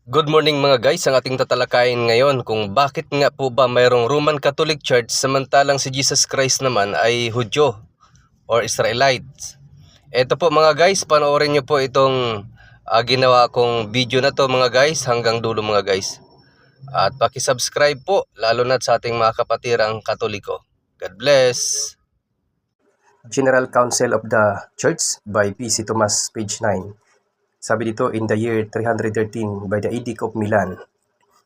Good morning mga guys, ang ating tatalakayin ngayon kung bakit nga po ba mayroong Roman Catholic Church samantalang si Jesus Christ naman ay Hudyo or Israelites. Ito po mga guys, panoorin nyo po itong ginawa kong video na to mga guys hanggang dulo mga guys. At paki-subscribe po lalo na sa ating mga kapatirang Katoliko. God bless! General Council of the Church by P.C. Thomas, page 9. Sabi dito, in the year 313, by the Edict of Milan,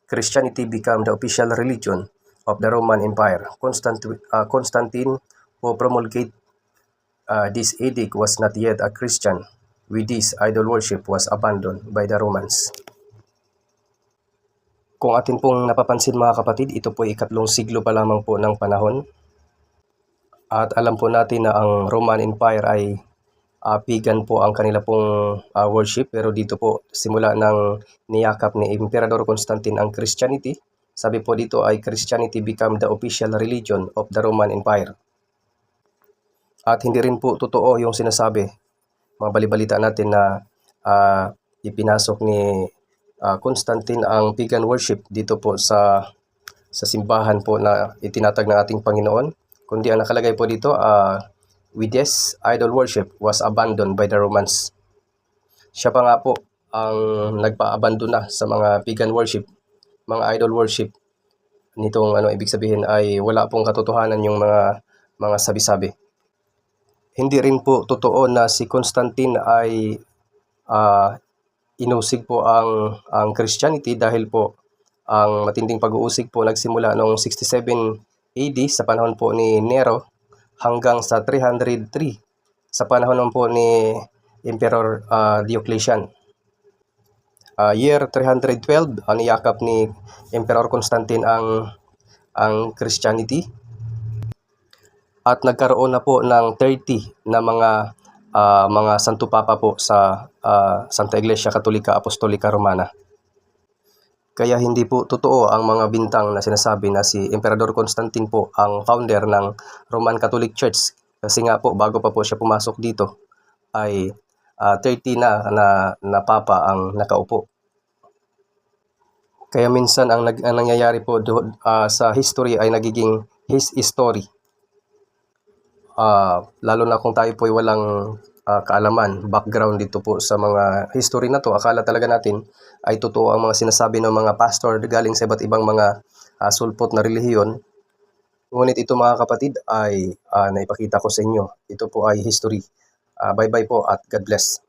Christianity became the official religion of the Roman Empire. Constantine, who promulgated this edict, was not yet a Christian. With this, idol worship was abandoned by the Romans. Kung atin pong napapansin mga kapatid, ito po ay 3 siglo pa lamang po ng panahon. At alam po natin na ang Roman Empire ay pagan po ang kanila pong worship, pero dito po simula ng niyakap ni Emperador Constantine ang Christianity, sabi po dito ay Christianity became the official religion of the Roman Empire. At hindi rin po totoo yung sinasabi, mga balibalita natin na ipinasok ni Constantine ang pagan worship dito po sa simbahan po na itinatag ng ating Panginoon, kundi ang nakalagay po dito, with this, idol worship was abandoned by the Romans. Siya pa nga po ang nagpa-abandon na sa mga pagan worship, mga idol worship. Nitong ibig sabihin ay wala pong katotohanan yung mga sabi-sabi. Hindi rin po totoo na si Constantine ay inusig po ang Christianity, dahil po ang matinding pag-uusig po nagsimula noong 67 AD sa panahon po ni Nero hanggang sa 303 sa panahon po ni Emperor Diocletian. Year 312, niyakap ni Emperor Constantine ang Christianity, at nagkaroon na po ng 30 na mga Santo Papa po sa Santa Iglesia Katolika Apostolika Romana. Kaya hindi po totoo ang mga bintang na sinasabi na si Emperador Constantine po ang founder ng Roman Catholic Church. Kasi nga po, bago pa po siya pumasok dito, ay 30 na papa ang nakaupo. Kaya minsan ang nangyayari po sa history ay nagiging his story. Lalo na kung tayo po ay walang kaalaman, background dito po sa mga history na to, akala talaga natin ay totoo ang mga sinasabi ng mga pastor galing sa iba't ibang mga sulpot na relihiyon. Ngunit ito mga kapatid ay naipakita ko sa inyo. Ito po ay history. Bye-bye po at God bless.